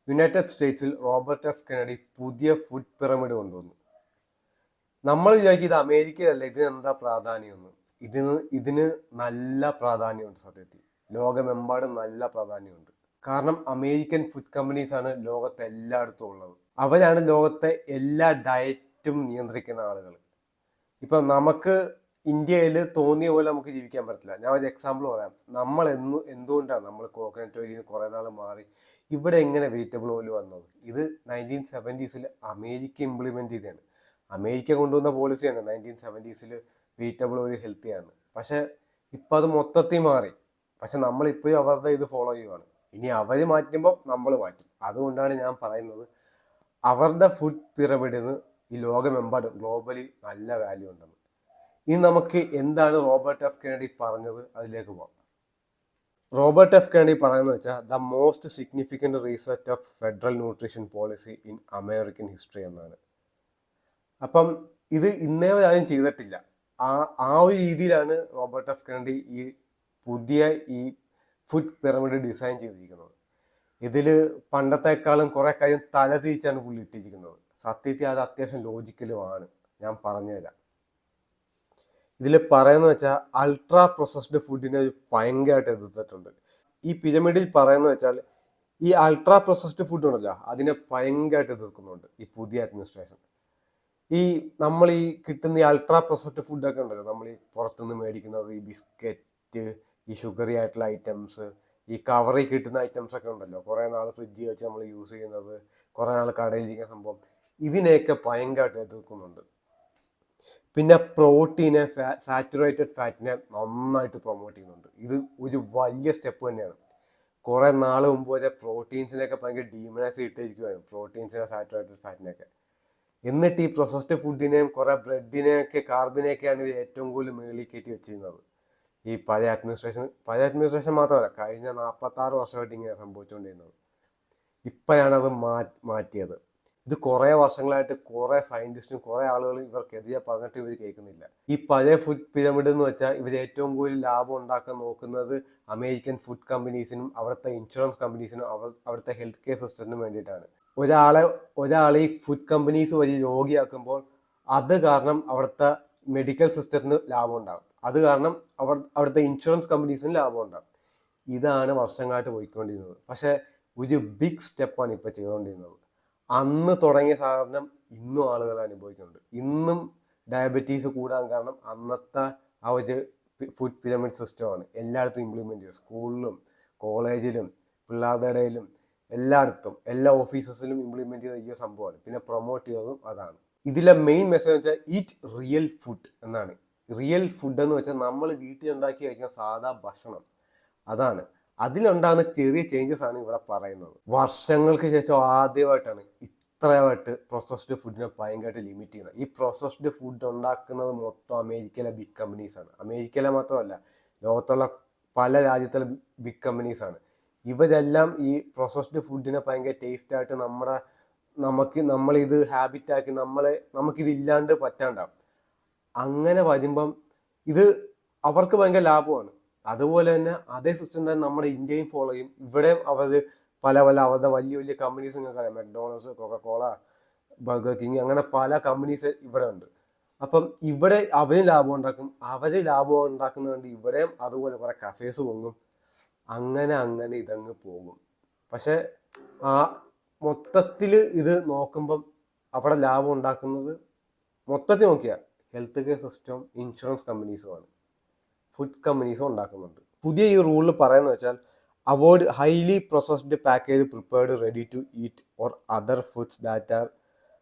United സ്റ്റേറ്റ്സിൽ Robert F Kennedy പുതിയ food pyramid കൊണ്ടുവന്നു. നമ്മൾ വിചാരിക്കും ഇത് അമേരിക്കയിലല്ല, ഇതിന് എന്താ പ്രാധാന്യമെന്ന്. ഇതിന് നല്ല പ്രാധാന്യമുണ്ട്. സത്യത്തിൽ ലോകമെമ്പാടും നല്ല പ്രാധാന്യമുണ്ട്. കാരണം അമേരിക്കൻ ഫുഡ് കമ്പനീസ് ആണ് ലോകത്തെ എല്ലായിടത്തും ഉള്ളത്. അവരാണ് ലോകത്തെ എല്ലാ ഡയറ്റും നിയന്ത്രിക്കുന്ന ആളുകൾ. ഇപ്പം നമുക്ക് ഇന്ത്യയിൽ തോന്നിയ പോലെ നമുക്ക് ജീവിക്കാൻ പറ്റില്ല. ഞാൻ ഒരു എക്സാമ്പിൾ പറയാം. നമ്മൾ എന്തുകൊണ്ടാണ് നമ്മൾ കോക്കനട്ട് ഓയിലിൽ നിന്ന് കുറേ നാൾ മാറി ഇവിടെ എങ്ങനെ വെജിറ്റബിൾ ഓയിൽ വന്നത്? ഇത് 1970s അമേരിക്ക ഇംപ്ലിമെന്റ് ചെയ്തതാണ്. അമേരിക്ക കൊണ്ടുവന്ന പോളിസിയാണ് 1970s വെജിറ്റബിൾ ഓയിൽ ഹെൽത്തിയാണ്. പക്ഷെ ഇപ്പം അത് മൊത്തത്തിൽ മാറി. പക്ഷെ നമ്മളിപ്പോഴും അവരുടെ ഇത് ഫോളോ ചെയ്യുവാണ്. ഇനി അവർ മാറ്റുമ്പോൾ നമ്മൾ മാറ്റും. അതുകൊണ്ടാണ് ഞാൻ പറയുന്നത് അവരുടെ ഫുഡ് പിരമിഡിന് ഈ ലോകമെമ്പാടും ഗ്ലോബലി നല്ല വാല്യൂ ഉണ്ടെന്ന്. ഇനി നമുക്ക് എന്താണ് റോബർട്ട് എഫ് കെനഡി പറഞ്ഞത് അതിലേക്ക് പോകാം. റോബർട്ട് എഫ് കെനഡി പറയുന്നത് വെച്ചാൽ the most significant reset of federal nutrition policy in American history എന്നാണ്. അപ്പം ഇത് ഇന്നേ വരെ ആരും ചെയ്തിട്ടില്ല. ആ ഒരു രീതിയിലാണ് റോബർട്ട് എഫ് കെനഡി ഈ പുതിയ ഈ ഫുഡ് പിരമിഡ് ഡിസൈൻ ചെയ്തിരിക്കുന്നത്. ഇതിൽ പണ്ടത്തെക്കാളും കുറെ കാര്യം തല തിരിച്ചാണ് പുള്ളി ഇട്ടിരിക്കുന്നത്. സത്യത്തിൽ അത് അത്യാവശ്യം ലോജിക്കലുമാണ്. ഞാൻ പറഞ്ഞുതരാം. ഇതിൽ പറയുന്ന വെച്ചാൽ അൾട്രാ പ്രോസസ്ഡ് ഫുഡിനെ ഭയങ്കരമായിട്ട് എതിർത്തിട്ടുണ്ട്. ഈ പിരമിഡിൽ പറയുന്ന വെച്ചാൽ ഈ അൾട്രാ പ്രോസസ്ഡ് ഫുഡ് ഉണ്ടല്ലോ, അതിനെ ഭയങ്കരമായിട്ട് എതിർക്കുന്നുണ്ട് ഈ പുതിയ അഡ്മിനിസ്ട്രേഷൻ. നമ്മൾ ഈ കിട്ടുന്ന ഈ അൾട്രാ പ്രോസസ്ഡ് ഫുഡൊക്കെ ഉണ്ടല്ലോ, നമ്മൾ ഈ പുറത്തുനിന്ന് മേടിക്കുന്നത്, ഈ ബിസ്ക്കറ്റ്, ഈ ഷുഗറി ആയിട്ടുള്ള ഐറ്റംസ്, ഈ കവറിൽ കിട്ടുന്ന ഐറ്റംസ് ഒക്കെ ഉണ്ടല്ലോ, കുറേ നാൾ ഫ്രിഡ്ജിൽ വെച്ച് നമ്മൾ യൂസ് ചെയ്യുന്നത്, കുറേ നാൾ കടയിലിരിക്കുന്ന സംഭവം, ഇതിനെയൊക്കെ ഭയങ്കരമായിട്ട് എതിർക്കുന്നുണ്ട്. പിന്നെ പ്രോട്ടീനെ, സാച്ചുറേറ്റഡ് ഫാറ്റിനെ നന്നായിട്ട് പ്രൊമോട്ട് ചെയ്യുന്നുണ്ട്. ഇത് ഒരു വലിയ സ്റ്റെപ്പ് തന്നെയാണ്. കുറേ നാൾ മുമ്പ് വരെ പ്രോട്ടീൻസിനെയൊക്കെ ഭയങ്കര ഡീമനൈസ് ഇട്ടിരിക്കുവായിരുന്നു, പ്രോട്ടീൻസിനെ, സാച്ചുറേറ്റഡ് ഫാറ്റിനെയൊക്കെ. എന്നിട്ട് ഈ പ്രോസസ്ഡ് ഫുഡിനെയും കുറേ ബ്രെഡിനെയൊക്കെ, കാർബിനെയൊക്കെയാണ് ഏറ്റവും കൂടുതൽ മേളിൽ കയറ്റി വെച്ചിരുന്നത് ഈ പഴയ അഡ്മിനിസ്ട്രേഷൻ മാത്രമല്ല, കഴിഞ്ഞ 46 വർഷമായിട്ട് ഇങ്ങനെ സംഭവിച്ചുകൊണ്ടിരുന്നത്. ഇപ്പോഴാണ് അത് മാറ്റിയത്. ഇത് കുറേ വർഷങ്ങളായിട്ട് കുറേ സയന്റിസ്റ്റും കുറേ ആളുകളും ഇവർക്കെതിരെ പറഞ്ഞിട്ട് ഇവർ കേൾക്കുന്നില്ല. ഈ പഴയ ഫുഡ് പിരമിഡ് എന്ന് വെച്ചാൽ ഇവർ ഏറ്റവും കൂടുതൽ ലാഭം ഉണ്ടാക്കാൻ നോക്കുന്നത് അമേരിക്കൻ ഫുഡ് കമ്പനീസിനും അവിടുത്തെ ഇൻഷുറൻസ് കമ്പനീസിനും അവിടുത്തെ ഹെൽത്ത് കെയർ സിസ്റ്റത്തിനും വേണ്ടിയിട്ടാണ്. ഒരാളെ ഈ ഫുഡ് കമ്പനീസ് വഴി രോഗിയാക്കുമ്പോൾ അത് കാരണം അവിടുത്തെ മെഡിക്കൽ സിസ്റ്റത്തിന് ലാഭം ഉണ്ടാകും. അത് കാരണം അവിടുത്തെ ഇൻഷുറൻസ് കമ്പനീസിനും ലാഭം ഉണ്ടാകും. ഇതാണ് വർഷങ്ങളായിട്ട് പോയിക്കൊണ്ടിരുന്നത്. പക്ഷെ ഒരു ബിഗ് സ്റ്റെപ്പാണ് ഇപ്പോൾ ചെയ്തുകൊണ്ടിരുന്നത്. അന്ന് തുടങ്ങിയ സാധനം ഇന്നും ആളുകൾ അനുഭവിക്കുന്നുണ്ട്. ഇന്നും ഡയബറ്റീസ് കൂടാൻ കാരണം അന്നത്തെ ആ ഒരു ഫുഡ് പിരമിഡ് സിസ്റ്റമാണ് എല്ലായിടത്തും ഇംപ്ലിമെന്റ് ചെയ്തത്. സ്കൂളിലും കോളേജിലും പിള്ളേരുടെ ഇടയിലും എല്ലായിടത്തും എല്ലാ ഓഫീസസിലും ഇംപ്ലിമെന്റ് ചെയ്ത ഈ സംഭവമാണ്. പിന്നെ പ്രൊമോട്ട് ചെയ്തതും അതാണ്. ഇതിലെ മെയിൻ മെസ്സേജ് വെച്ചാൽ ഈറ്റ് റിയൽ ഫുഡ് എന്നാണ്. റിയൽ ഫുഡ് എന്ന് വെച്ചാൽ നമ്മൾ വീട്ടിൽ ഉണ്ടാക്കി കഴിക്കുന്ന സാധാ ഭക്ഷണം, അതാണ്. അതിലുണ്ടാകുന്ന ചെറിയ ചേഞ്ചസ് ആണ് ഇവിടെ പറയുന്നത്. വർഷങ്ങൾക്ക് ശേഷം ആദ്യമായിട്ടാണ് ഇത്രയായിട്ട് പ്രോസസ്ഡ് ഫുഡിനെ ഭയങ്കരമായിട്ട് ലിമിറ്റ് ചെയ്യുന്നത്. ഈ പ്രോസസ്ഡ് ഫുഡ് ഉണ്ടാക്കുന്നത് മൊത്തം അമേരിക്കയിലെ ബിഗ് കമ്പനീസാണ്. അമേരിക്കയിലെ മാത്രമല്ല, ലോകത്തുള്ള പല രാജ്യത്തിലെ ബിഗ് കമ്പനീസാണ്. ഇവരെല്ലാം ഈ പ്രോസസ്ഡ് ഫുഡിനെ ഭയങ്കര ടേസ്റ്റായിട്ട് നമ്മളിത് ഹാബിറ്റാക്കി നമുക്കിത് ഇല്ലാണ്ട് പറ്റാണ്ടാവും. അങ്ങനെ വരുമ്പം ഇത് അവർക്ക് ഭയങ്കര ലാഭമാണ്. അതുപോലെ തന്നെ അതേ സിസ്റ്റം തന്നെ നമ്മുടെ ഇന്ത്യയും ഫോളോ ചെയ്യും. ഇവിടെയും അവർ പല അവരുടെ വലിയ വലിയ കമ്പനീസ് നിങ്ങൾക്കറിയാം, മെക്ഡോണൾഡ്സ്, കൊക്കക്കോള, ബർഗർ കിങ്, അങ്ങനെ പല കമ്പനീസ് ഇവിടെ ഉണ്ട്. അപ്പം ഇവിടെ അവരും ലാഭം ഉണ്ടാക്കും. ലാഭം ഉണ്ടാക്കുന്നതുകൊണ്ട് ഇവിടെയും അതുപോലെ കുറെ കഫേസ് പൊങ്ങും. അങ്ങനെ ഇതങ്ങ് പോകും. പക്ഷെ മൊത്തത്തിൽ ഇത് നോക്കുമ്പം അവിടെ ലാഭം ഉണ്ടാക്കുന്നത് മൊത്തത്തിൽ നോക്കിയാൽ ഹെൽത്ത് കെയർ സിസ്റ്റം, ഇൻഷുറൻസ് കമ്പനീസുമാണ്. ഫുഡ് കമ്പനീസും ഉണ്ടാക്കുന്നുണ്ട്. പുതിയ ഈ റൂളിൽ പറയുന്നത് വെച്ചാൽ avoid highly processed package prepared ready to eat or other foods that are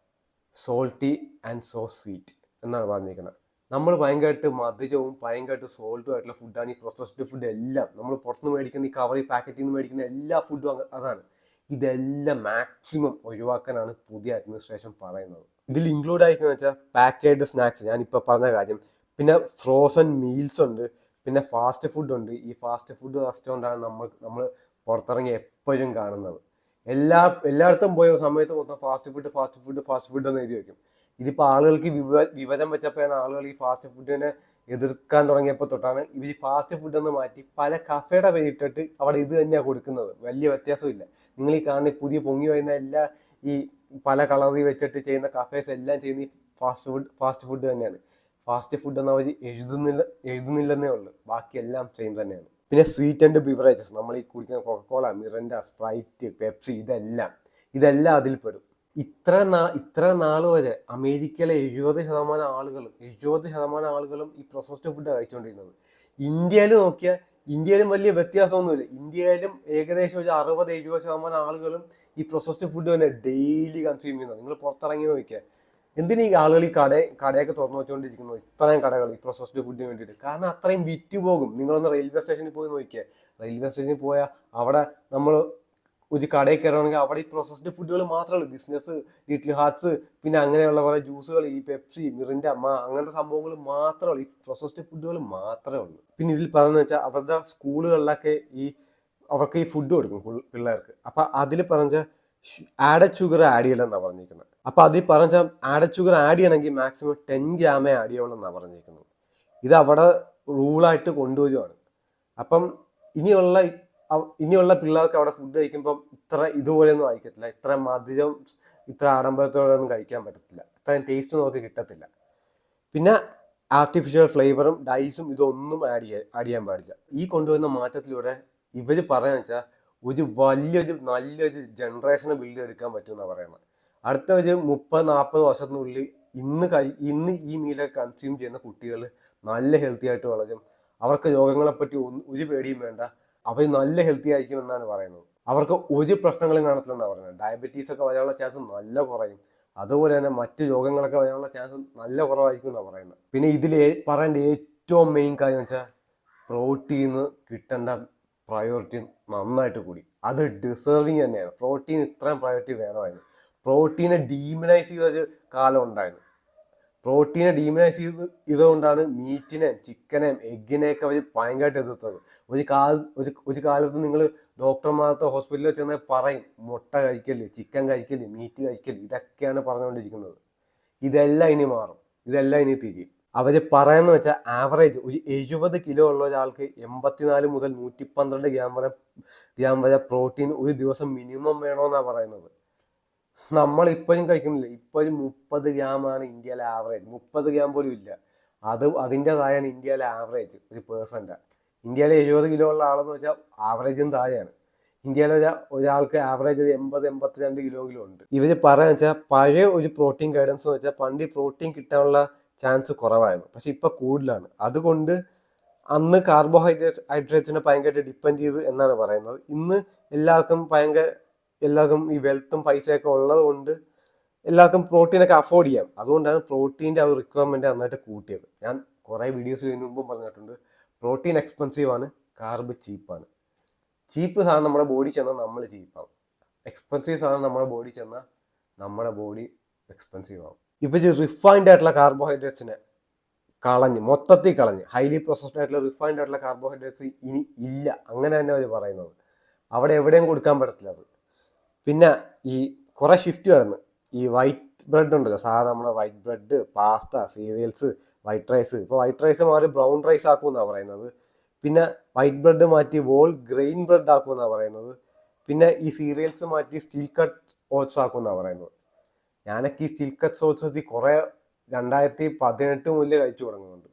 salty and so sweet എന്നാണ് പറഞ്ഞിരിക്കുന്നത്. നമ്മൾ ഭയങ്കരമായിട്ട് മധുരവും ഭയങ്കരമായിട്ട് സോൾട്ടും ആയിട്ടുള്ള ഫുഡാണ് ഈ പ്രോസസ്ഡ് ഫുഡ് എല്ലാം. നമ്മൾ പുറത്തുനിന്ന് മേടിക്കുന്ന ഈ കവറി പാക്കറ്റിൽ നിന്ന് മേടിക്കുന്ന എല്ലാ ഫുഡും അതാണ്. ഇതെല്ലാം മാക്സിമം ഒഴിവാക്കാനാണ് പുതിയ അഡ്മിനിസ്ട്രേഷൻ പറയുന്നത്. ഇതിൽ ഇൻക്ലൂഡ് ആയിരിക്കുന്ന വെച്ചാൽ പാക്കേജ് സ്നാക്സ്, ഞാനിപ്പോൾ പറഞ്ഞ കാര്യം, പിന്നെ ഫ്രോസൺ മീൽസ് ഉണ്ട്, പിന്നെ ഫാസ്റ്റ് ഫുഡ് ഉണ്ട്. ഈ ഫാസ്റ്റ് ഫുഡ് റെസ്റ്റോറൻ്റാണ് നമ്മൾ പുറത്തിറങ്ങി എപ്പോഴും കാണുന്നത്. എല്ലായിടത്തും പോയ സമയത്ത് മൊത്തം ഫാസ്റ്റ് ഫുഡ് എന്ന് എഴുതി വയ്ക്കും. ഇതിപ്പോൾ ആളുകൾക്ക് വിവരം വെച്ചപ്പോഴാണ് ആളുകൾ ഈ ഫാസ്റ്റ് ഫുഡിനെ എതിർക്കാൻ തുടങ്ങിയപ്പോൾ തൊട്ടാണ് ഇവർ ഫാസ്റ്റ് ഫുഡ് എന്ന് മാറ്റി പല കഫേയുടെ പേരിട്ടിട്ട് അവിടെ ഇത് തന്നെയാണ് കൊടുക്കുന്നത്. വലിയ വ്യത്യാസമില്ല. നിങ്ങൾ ഈ കാണുന്ന പുതിയ പൊങ്ങി വരുന്ന എല്ലാ ഈ പല കളറിൽ വെച്ചിട്ട് ചെയ്യുന്ന കഫേസ് എല്ലാം ചെയ്യുന്ന ഈ ഫാസ്റ്റ് ഫുഡ് തന്നെയാണ്. ഫാസ്റ്റ് ഫുഡ് എന്ന് അവർ എഴുതുന്നില്ലെന്നേ ഉള്ളൂ, ബാക്കിയെല്ലാം സെയിം തന്നെയാണ്. പിന്നെ സ്വീറ്റ് ആൻഡ് ബിവറേജസ്, നമ്മൾ ഈ കുടിക്കുന്ന കൊക്കക്കോള, മിറിൻഡ, സ്പ്രൈറ്റ്, പെപ്സി, ഇതെല്ലാം അതിൽ പെടും. ഇത്ര നാൾ വരെ അമേരിക്കയിലെ 70% ആളുകളും ഈ പ്രോസസ്ഡ് ഫുഡ് കഴിച്ചുകൊണ്ടിരുന്നത്. ഇന്ത്യയിൽ നോക്കിയാൽ ഇന്ത്യയിലും വലിയ വ്യത്യാസമൊന്നുമില്ല. ഇന്ത്യയിലും ഏകദേശം ഒരു 60-70% ആളുകളും ഈ പ്രോസസ്ഡ് ഫുഡ് തന്നെ ഡെയിലി കൺസ്യൂം ചെയ്യുന്നത്. നിങ്ങൾ പുറത്തിറങ്ങി നോക്കിയാൽ എന്തിനാ ഈ ആളുകൾ ഈ കടയൊക്കെ തുറന്നു വെച്ചുകൊണ്ടിരിക്കുന്നത്, ഇത്രയും കടകൾ ഈ പ്രോസസ്ഡ് ഫുഡിന് വേണ്ടിയിട്ട്? കാരണം അത്രയും വിറ്റ് പോകും. നിങ്ങളൊന്ന് റെയിൽവേ സ്റ്റേഷനിൽ പോയി നോക്കിയാൽ, റെയിൽവേ സ്റ്റേഷനിൽ പോയാൽ അവിടെ നമ്മൾ ഒരു കടയിൽ കയറുകയാണെങ്കിൽ അവിടെ ഈ പ്രോസസ്ഡ് ഫുഡുകൾ മാത്രമേ ഉള്ളൂ. ബിസിനസ്, ലിറ്റിൽ ഹാർട്സ്, പിന്നെ അങ്ങനെയുള്ള കുറേ ജ്യൂസുകൾ, ഈ പെപ്സി, മിറിൻഡ, അങ്ങനത്തെ സംഭവങ്ങൾ മാത്രമേ ഉള്ളൂ. ഈ പ്രോസസ്ഡ് ഫുഡുകൾ മാത്രമേ ഉള്ളൂ. പിന്നെ ഇതിൽ പറഞ്ഞതെന്ന് വെച്ചാൽ അവരുടെ സ്കൂളുകളിലൊക്കെ അവർക്ക് ഈ ഫുഡ് കൊടുക്കും പിള്ളേർക്ക്. അപ്പം അതിൽ പറഞ്ഞ ആഡഡ് ഷുഗർ ആഡ് ചെയ്യണമെന്നാണ് പറഞ്ഞിരിക്കുന്നത്. അപ്പം അതിൽ പറഞ്ഞ ആഡഡ് ഷുഗർ ആഡ് ചെയ്യണമെങ്കിൽ മാക്സിമം 10 ഗ്രാമേ ആഡ് ചെയ്യുള്ളൂ എന്നാണ് പറഞ്ഞിരിക്കുന്നത്. ഇത് അവിടെ റൂളായിട്ട് കൊണ്ടുവരുവാണ്. അപ്പം ഇനിയുള്ള പിള്ളേർക്ക് അവിടെ ഫുഡ് കഴിക്കുമ്പം ഇതുപോലെയൊന്നും ആയിരിക്കത്തില്ല. ഇത്ര മധുരം, ഇത്ര ആഡംബരത്തോടെ ഒന്നും കഴിക്കാൻ പറ്റത്തില്ല. ഇത്രയും ടേസ്റ്റ് നമുക്ക് കിട്ടത്തില്ല. പിന്നെ ആർട്ടിഫിഷ്യൽ ഫ്ലേവറും ഡൈസും ഇതൊന്നും ആഡ് ചെയ്യാൻ പാടില്ല. ഈ കൊണ്ടുവരുന്ന മാറ്റത്തിലൂടെ ഇവർ പറയാന്ന് വെച്ചാൽ നല്ലൊരു ജനറേഷന് ബിൽഡ് എടുക്കാൻ പറ്റുമെന്നാണ് പറയുന്നത്. അടുത്ത ഒരു 30-40 വർഷത്തിനുള്ളിൽ ഇന്ന് ഈ മീലൊക്കെ കൺസ്യൂം ചെയ്യുന്ന കുട്ടികൾ നല്ല ഹെൽത്തി ആയിട്ട് വളരും. അവർക്ക് രോഗങ്ങളെപ്പറ്റി ഒരു പേടിയും വേണ്ട. അവർ നല്ല ഹെൽത്തി ആയിരിക്കും എന്നാണ് പറയുന്നത്. അവർക്ക് ഒരു പ്രശ്നങ്ങളും കാണത്തില്ലെന്നാണ് പറയുന്നത്. ഡയബറ്റീസ് ഒക്കെ വരാനുള്ള ചാൻസ് നല്ല കുറയും. അതുപോലെ തന്നെ മറ്റ് രോഗങ്ങളൊക്കെ വരാനുള്ള ചാൻസ് നല്ല കുറവായിരിക്കും എന്നാണ് പറയുന്നത്. പിന്നെ ഇതിൽ പറയേണ്ട ഏറ്റവും മെയിൻ കാര്യം എന്ന് വെച്ചാൽ പ്രോട്ടീന് കിട്ടേണ്ട പ്രയോറിറ്റി നന്നായിട്ട് കൂടി. അത് ഡിസേർവിങ് തന്നെയാണ്. പ്രോട്ടീൻ ഇത്രയും പ്രയോറിറ്റി വേണമായിരുന്നു. പ്രോട്ടീനെ ഡീമനൈസ് ചെയ്തൊരു കാലം ഉണ്ടായിരുന്നു. പ്രോട്ടീനെ ഡീമനൈസ് ചെയ്തുകൊണ്ടാണ് മീറ്റിനെയും ചിക്കനെയും എഗ്ഗിനെയൊക്കെ അവർ ഭയങ്കരമായിട്ട് എതിർത്തത്. ഒരു കാലത്ത് നിങ്ങൾ ഡോക്ടർമാർക്ക് ഹോസ്പിറ്റലിൽ ചെന്നാൽ പറയും, മുട്ട കഴിക്കല്, ചിക്കൻ കഴിക്കല്, മീറ്റ് കഴിക്കല്, ഇതൊക്കെയാണ് പറഞ്ഞുകൊണ്ടിരിക്കുന്നത്. ഇതെല്ലാം ഇനി മാറും. ഇതെല്ലാം ഇനി തിരിയും. അവർ പറയുന്നത് വെച്ചാൽ ആവറേജ് ഒരു 70 കിലോ ഉള്ള ഒരാൾക്ക് 84 മുതൽ 112 ഗ്രാം വരെ പ്രോട്ടീൻ ഒരു ദിവസം മിനിമം വേണമെന്നാണ് പറയുന്നത്. നമ്മൾ ഇപ്പോഴും കഴിക്കുന്നില്ല. ഇപ്പോഴും 30 ഗ്രാമാണ് ഇന്ത്യയിലെ ആവറേജ്. 30 ഗ്രാം പോലും ഇല്ല. അതിൻ്റെതായാണ് ഇന്ത്യയിലെ ആവറേജ് ഒരു പേഴ്സൻ്റെ. ഇന്ത്യയിലെ 70 കിലോ ഉള്ള ആളെന്ന് വെച്ചാൽ ആവറേജും താഴെയാണ്. ഇന്ത്യയിലെ ഒരാൾക്ക് ആവറേജ് ഒരു 80-82 കിലോയെങ്കിലും ഉണ്ട്. ഇവർ പറയാന്ന് വെച്ചാൽ പഴയ ഒരു പ്രോട്ടീൻ ഗൈഡൻസ് എന്ന് വെച്ചാൽ പണ്ട് പ്രോട്ടീൻ കിട്ടാനുള്ള ചാൻസ് കുറവായിരുന്നു, പക്ഷെ ഇപ്പം കൂടുതലാണ്. അതുകൊണ്ട് അന്ന് കാർബോഹൈഡ്രേറ്റ്സിനെ ഭയങ്കരമായിട്ട് ഡിപ്പെൻഡ് ചെയ്തു എന്നാണ് പറയുന്നത്. ഇന്ന് എല്ലാവർക്കും ഈ വെൽത്തും പൈസയൊക്കെ ഉള്ളത് കൊണ്ട് എല്ലാവർക്കും പ്രോട്ടീനൊക്കെ അഫോർഡ് ചെയ്യാം. അതുകൊണ്ടാണ് പ്രോട്ടീൻ്റെ ആ റിക്വയർമെൻറ്റ് നന്നായിട്ട് കൂട്ടിയത്. ഞാൻ കുറേ വീഡിയോസ് ഇതിനു മുമ്പും പറഞ്ഞിട്ടുണ്ട്. പ്രോട്ടീൻ എക്സ്പെൻസീവ് ആണ്, കാർബ് ചീപ്പാണ്. ചീപ്പ് സാധനം നമ്മുടെ ബോഡി ചെന്നാൽ നമ്മൾ ചീപ്പാവും. എക്സ്പെൻസീവ് സാധനം നമ്മുടെ ബോഡി ചെന്നാൽ നമ്മുടെ ബോഡി എക്സ്പെൻസീവ് ആവും. ഇവർ റിഫൈൻഡ് ആയിട്ടുള്ള കാർബോഹൈഡ്രേറ്റ്സിനെ മൊത്തത്തിൽ കളഞ്ഞ് ഹൈലി പ്രോസസ്ഡ് ആയിട്ടുള്ള റിഫൈൻഡ് ആയിട്ടുള്ള കാർബോഹൈഡ്രേറ്റ്സ് ഇനി ഇല്ല, അങ്ങനെ തന്നെ അവർ പറയുന്നത്. അവിടെ എവിടെയും കൊടുക്കാൻ പറ്റത്തില്ല അത്. പിന്നെ ഈ കുറേ ഷിഫ്റ്റ് വരുന്നു. ഈ വൈറ്റ് ബ്രെഡ് ഉണ്ടല്ലോ, സാധാരണ നമ്മുടെ white bread, pasta, cereals, white rice. ഇപ്പോൾ വൈറ്റ് റൈസ് മാറി ബ്രൗൺ റൈസ് ആക്കുമെന്നാണ് പറയുന്നത്. പിന്നെ വൈറ്റ് ബ്രെഡ് മാറ്റി വോൾ ഗ്രെയിൻ ബ്രെഡ് ആക്കുമെന്നാണ് പറയുന്നത്. പിന്നെ ഈ സീരിയൽസ് മാറ്റി സ്റ്റിൽ കട്ട് ഓട്സ് ആക്കുമെന്നാണ് പറയുന്നത്. ഞാനൊക്കെ ഈ സ്റ്റിൽ കട്ട് ഓട്സ് കുറേ 2018 മുതലേ കഴിച്ചു തുടങ്ങുന്നുണ്ട്.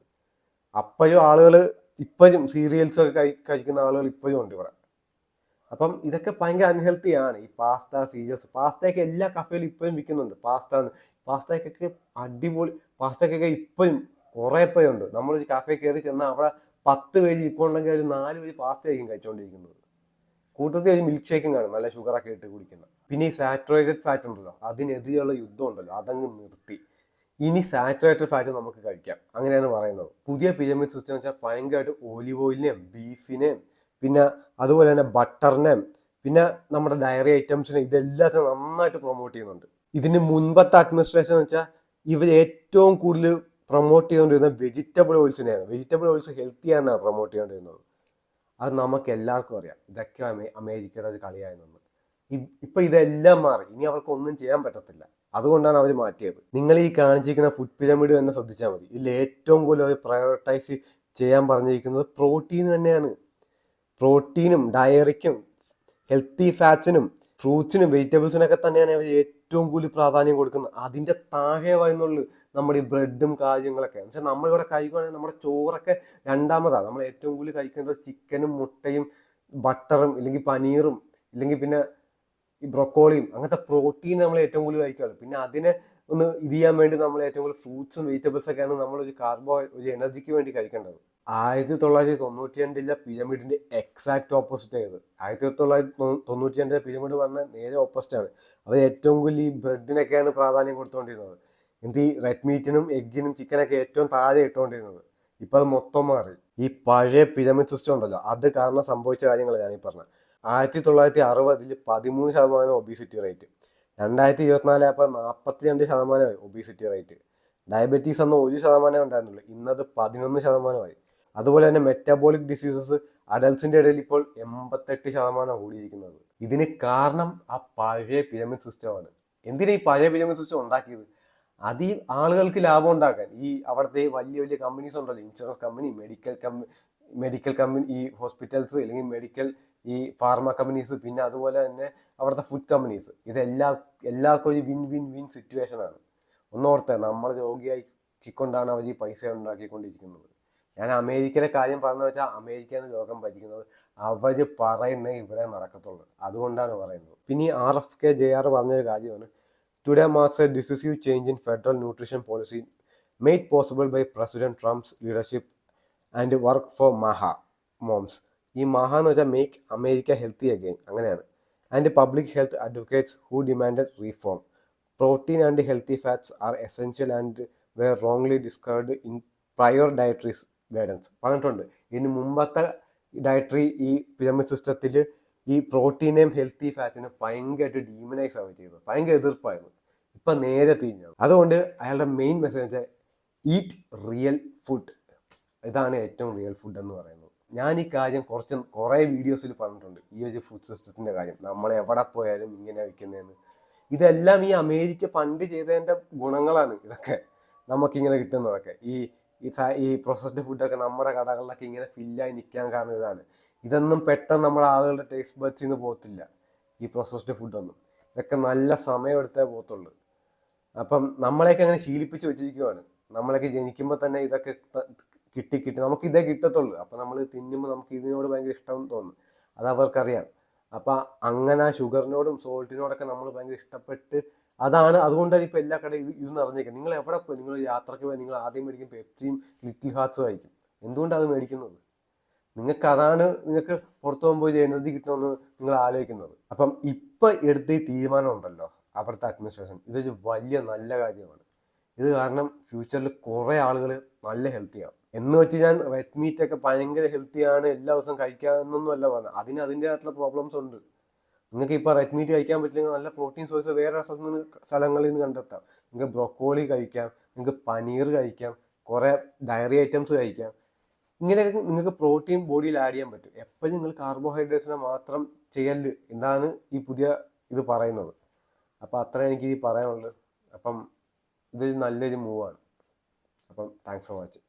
ഇപ്പോഴും സീരിയൽസ് ഒക്കെ കഴിക്കുന്ന ആളുകൾ ഇപ്പോഴും ഉണ്ട് ഇവിടെ. അപ്പം ഇതൊക്കെ ഭയങ്കര അൺഹെൽത്തി ആണ്. ഈ പാസ്ത, സീരിയൽസ്, പാസ്തയൊക്കെ എല്ലാ കഫേയിലും ഇപ്പോഴും വിൽക്കുന്നുണ്ട്. പാസ്തയ്ക്കൊക്കെ അടിപൊളി പാസ്തയ്ക്കൊക്കെ ഇപ്പോഴും കുറേ ഉണ്ട്. നമ്മളൊരു കഫേ കയറി ചെന്നാൽ അവിടെ 10 പേര് ഇപ്പോൾ ഉണ്ടെങ്കിൽ ഒരു 4 പേര് പാസ്തയായിരിക്കും കഴിച്ചുകൊണ്ടിരിക്കുന്നത്. കൂട്ടത്തിൽ ഒരു മിൽക്ക് ഷേക്കും കാണും, നല്ല ഷുഗറൊക്കെ ഇട്ട് കുടിക്കുന്ന. പിന്നെ ഈ സാച്ചുറേറ്റഡ് ഫാറ്റ് ഉണ്ടല്ലോ, അതിനെതിരെയുള്ള യുദ്ധം ഉണ്ടല്ലോ, അതങ്ങ് നിർത്തി. ഇനി സാച്ചുറേറ്റഡ് ഫാറ്റ് നമുക്ക് കഴിക്കാം, അങ്ങനെയാണ് പറയുന്നത്. പുതിയ പിരമിഡ് സിസ്റ്റം വെച്ചാൽ ഭയങ്കരമായിട്ട് ഒലിവ് ഓയിലിനെയും ബീഫിനെയും പിന്നെ അതുപോലെ തന്നെ ബട്ടറിനെയും പിന്നെ നമ്മുടെ ഡയറി ഐറ്റംസിനെ ഇതെല്ലാത്തിനും നന്നായിട്ട് പ്രൊമോട്ട് ചെയ്യുന്നുണ്ട്. ഇതിന് മുൻപത്തെ അഡ്മിനിസ്ട്രേഷൻ എന്ന് വെച്ചാൽ ഇവർ ഏറ്റവും കൂടുതൽ പ്രൊമോട്ട് ചെയ്തുകൊണ്ടിരുന്നത് വെജിറ്റബിൾ ഓയിൽസിനെയാണ്. വെജിറ്റബിൾ ഓയിൽസ് ഹെൽത്തിയാണെന്നാണ് പ്രൊമോട്ട് ചെയ്തുകൊണ്ടിരുന്നത്. അത് നമുക്ക് എല്ലാവർക്കും അറിയാം. ഇതൊക്കെ അമേരിക്കയുടെ ഒരു കളിയായിരുന്നു. ഇപ്പം ഇതെല്ലാം മാറി. ഇനി അവർക്ക് ഒന്നും ചെയ്യാൻ പറ്റത്തില്ല. അതുകൊണ്ടാണ് അവർ മാറ്റിയത്. നിങ്ങൾ ഈ കാണിച്ചിരിക്കുന്ന ഫുഡ് പിരമിഡ് തന്നെ ശ്രദ്ധിച്ചാൽ മതി. ഇതിൽ ഏറ്റവും കൂടുതൽ അവർ പ്രയോറിറ്റൈസ് ചെയ്യാൻ പറഞ്ഞിരിക്കുന്നത് പ്രോട്ടീൻ തന്നെയാണ്. പ്രോട്ടീനും ഡയറിക്കും ഹെൽത്തി ഫാറ്റ്സിനും ഫ്രൂട്ട്സിനും വെജിറ്റബിൾസിനൊക്കെ തന്നെയാണ് അവർ ഏറ്റവും കൂടുതൽ പ്രാധാന്യം കൊടുക്കുന്നത്. അതിൻ്റെ താഴെ വരുന്നുള്ളൂ നമ്മുടെ ഈ ബ്രെഡും കാര്യങ്ങളൊക്കെ. എന്ന് വെച്ചാൽ നമ്മളിവിടെ കഴിക്കുകയാണെങ്കിൽ നമ്മുടെ ചോറൊക്കെ രണ്ടാമതാണ്. നമ്മൾ ഏറ്റവും കൂടുതൽ കഴിക്കുന്നത് ചിക്കനും മുട്ടയും ബട്ടറും ഇല്ലെങ്കിൽ പനീറും ഇല്ലെങ്കിൽ പിന്നെ ഈ ബ്രൊക്കോളിയും അങ്ങനത്തെ പ്രോട്ടീൻ നമ്മൾ ഏറ്റവും കൂടുതൽ കഴിക്കുകയാണ്. പിന്നെ അതിനെ ഒന്ന് ഇത് ചെയ്യാൻ വേണ്ടി നമ്മൾ ഏറ്റവും കൂടുതൽ ഫ്രൂട്ട്സും വെജിറ്റബിൾസൊക്കെയാണ് നമ്മളൊരു ഒരു എനർജിക്ക് വേണ്ടി കഴിക്കേണ്ടത്. 1992 പിരമിഡിന്റെ എക്സാക്ട് ഓപ്പോസിറ്റ് ആയത്. 1992 പിരമിഡ് പറഞ്ഞാൽ നേരെ ഓപ്പോസിറ്റ് ആണ്. അവർ ഏറ്റവും കൂടുതൽ ഈ ബ്രെഡിനൊക്കെയാണ് പ്രാധാന്യം കൊടുത്തുകൊണ്ടിരുന്നത്. ഈ റെഡ് മീറ്റിനും എഗ്ഗിനും ചിക്കനൊക്കെ ഏറ്റവും താഴെ ഇട്ടുകൊണ്ടിരുന്നത്. ഇപ്പൊ അത് മൊത്തം മാറി. ഈ പഴയ പിരമിഡ് സിസ്റ്റം ഉണ്ടല്ലോ, അത് കാരണം സംഭവിച്ച കാര്യങ്ങൾ ഞാൻ ഈ പറഞ്ഞത്. 1960 13% ഒബീസിറ്റി റേറ്റ്, 2024 ആയപ്പോൾ 42% ഒബീസിറ്റി റേറ്റ്. ഡയബറ്റീസ് അന്ന് 1% ഉണ്ടായിരുന്നുള്ളൂ, ഇന്നത് 11%. അതുപോലെ തന്നെ മെറ്റബോളിക് ഡിസീസസ് അഡൽട്സിന്റെ ഇടയിൽ ഇപ്പോൾ 88% കൂടിയിരിക്കുന്നത്. ഇതിന് കാരണം ആ പഴയ പിരമിഡ് സിസ്റ്റമാണ്. എന്തിനാ ഈ പഴയ പിരമിഡ് സിസ്റ്റം ഉണ്ടാക്കിയത്? അത് ഈ ആളുകൾക്ക് ലാഭം ഉണ്ടാക്കാൻ. ഈ അവിടുത്തെ വലിയ വലിയ കമ്പനീസ് ഉണ്ടല്ലോ, ഇൻഷുറൻസ് കമ്പനി, മെഡിക്കൽ കമ്പനി, ഈ ഹോസ്പിറ്റൽസ് അല്ലെങ്കിൽ മെഡിക്കൽ ഈ ഫാർമ കമ്പനീസ്, പിന്നെ അതുപോലെ തന്നെ അവിടുത്തെ ഫുഡ് കമ്പനീസ്, എല്ലാവർക്കും ഒരു വിൻ വിൻ വിൻ സിറ്റുവേഷൻ ആണ്. ഒന്നോർത്തെ, നമ്മൾ രോഗിയാക്കിക്കൊണ്ടാണ് അവർ ഈ പൈസ ഉണ്ടാക്കിക്കൊണ്ടിരിക്കുന്നത്. ഞാൻ അമേരിക്കയിലെ കാര്യം പറഞ്ഞു വെച്ചാൽ അമേരിക്കയാണ് ലോകം ഭരിക്കുന്നത്. അവർ പറയുന്നത് ഇവിടെ നടക്കത്തുള്ളൂ, അതുകൊണ്ടാണ് പറയുന്നത്. പിന്നെ ഈ RFK-Jr പറഞ്ഞൊരു കാര്യമാണ്, today marks a decisive change in federal nutrition policy made possible by president Trump's leadership and work for moms. ഈ മഹ എന്ന് വെച്ചാൽ മേക്ക് അമേരിക്ക ഹെൽത്തി അഗെയിൻ, അങ്ങനെയാണ്. And public health advocates who demanded reform. Protein and healthy fats are essential and were wrongly discovered in prior dietaries guidance. പറഞ്ഞിട്ടുണ്ട്, ഇതിന് മുമ്പത്തെ dietary ഈ pyramid സിസ്റ്റത്തിൽ ഈ പ്രോട്ടീനെയും ഹെൽത്തി ഫാറ്റ്സിനും ഭയങ്കരമായിട്ട് ഡീമനൈസ് ആവുക ചെയ്തത്, ഭയങ്കര എതിർപ്പായിരുന്നു. ഇപ്പം നേരെ തിരിഞ്ഞാണ്. അതുകൊണ്ട് അയാളുടെ മെയിൻ മെസ്സേജ് വെച്ചാൽ ഈറ്റ് റിയൽ ഫുഡ്. ഇതാണ് ഏറ്റവും റിയൽ ഫുഡ് എന്ന് പറയുന്നത്. ഞാൻ ഈ കാര്യം കുറേ വീഡിയോസിൽ പറഞ്ഞിട്ടുണ്ട്, ഈ ഒരു ഫുഡ് സിസ്റ്റത്തിൻ്റെ കാര്യം. നമ്മൾ എവിടെ പോയാലും ഇങ്ങനെ വയ്ക്കുന്നതെന്ന്. ഇതെല്ലാം ഈ അമേരിക്ക പണ്ട് ചെയ്തതിൻ്റെ ഗുണങ്ങളാണ് ഇതൊക്കെ നമുക്കിങ്ങനെ കിട്ടുന്നതൊക്കെ. ഈ പ്രോസസ്ഡ് ഫുഡൊക്കെ നമ്മുടെ കടകളിലൊക്കെ ഇങ്ങനെ ഫില്ലായി നിൽക്കാൻ കാരണം ഇതാണ്. ഇതൊന്നും പെട്ടെന്ന് നമ്മുടെ ആളുകളുടെ ടേസ്റ്റ് ബഡ്സിൽ നിന്ന് പോകത്തില്ല, ഈ പ്രോസസ്ഡ് ഫുഡൊന്നും. ഇതൊക്കെ നല്ല സമയമെടുത്തേ പോകത്തുള്ളൂ. അപ്പം നമ്മളെയൊക്കെ അങ്ങനെ ശീലിപ്പിച്ച് വെച്ചിരിക്കുവാണ്. നമ്മളൊക്കെ ജനിക്കുമ്പോൾ തന്നെ ഇതൊക്കെ കിട്ടി നമുക്ക് ഇതേ കിട്ടത്തുള്ളൂ. അപ്പം നമ്മൾ തിന്നുമ്പോൾ നമുക്ക് ഇതിനോട് ഭയങ്കര ഇഷ്ടം തോന്നും, അത് അവർക്കറിയാം. അപ്പം അങ്ങനെ ഷുഗറിനോടും സോൾട്ടിനോടൊക്കെ നമ്മൾ ഭയങ്കര ഇഷ്ടപ്പെട്ട് അതുകൊണ്ടാണ് ഇപ്പോൾ എല്ലാ കടയും ഇത് നിറഞ്ഞേക്കുന്നത്. നിങ്ങൾ എവിടെ പോയി, നിങ്ങൾ യാത്രയ്ക്ക് പോയി, നിങ്ങൾ ആദ്യം മേടിക്കും പെപ്സിയും ലിറ്റിൽ ഹാർട്സും ആയിരിക്കും. എന്തുകൊണ്ടാണ് അത് മേടിക്കുന്നത്? നിങ്ങൾക്ക് പുറത്തു പോകുമ്പോൾ ഒരു എനർജി കിട്ടണമെന്ന് നിങ്ങൾ ആലോചിക്കുന്നത്. അപ്പം ഇപ്പം എടുത്ത ഈ തീരുമാനം ഉണ്ടല്ലോ അവിടുത്തെ അഡ്മിനിസ്ട്രേഷൻ, ഇതൊരു വലിയ നല്ല കാര്യമാണ്. ഇത് കാരണം ഫ്യൂച്ചറിൽ കുറേ ആളുകൾ നല്ല ഹെൽത്തിയാവും. എന്ന് വെച്ച് ഞാൻ റെഡ് മീറ്റ് ഒക്കെ ഭയങ്കര ഹെൽത്തിയാണ് എല്ലാ ദിവസവും കഴിക്കാമെന്നൊന്നും അല്ല പറഞ്ഞത്. അതിൻ്റെതായിട്ടുള്ള പ്രോബ്ലംസ് ഉണ്ട്. നിങ്ങൾക്ക് ഇപ്പോൾ റെഡ് മീറ്റ് കഴിക്കാൻ പറ്റില്ലെങ്കിൽ നല്ല പ്രോട്ടീൻ സോഴ്സ് വേറെ സ്ഥലങ്ങളിൽ നിന്ന് കണ്ടെത്താം. നിങ്ങൾക്ക് ബ്രൊക്കോളി കഴിക്കാം, നിങ്ങൾക്ക് പനീർ കഴിക്കാം, കുറേ ഡയറി ഐറ്റംസ് കഴിക്കാം. ഇങ്ങനെയൊക്കെ നിങ്ങൾക്ക് പ്രോട്ടീൻ ബോഡിയിൽ ആഡ് ചെയ്യാൻ പറ്റും. എപ്പോഴും നിങ്ങൾ കാർബോഹൈഡ്രേറ്റ്സിനെ മാത്രം ചെയ്യല് എന്നാണ് ഈ പുതിയ ഇത് പറയുന്നത്. അപ്പം അത്ര എനിക്ക് പറയാനുള്ളൂ. അപ്പം ഇതൊരു നല്ലൊരു മൂവാണ്. അപ്പം താങ്ക്സ് ഫോർ വാച്ചിങ്.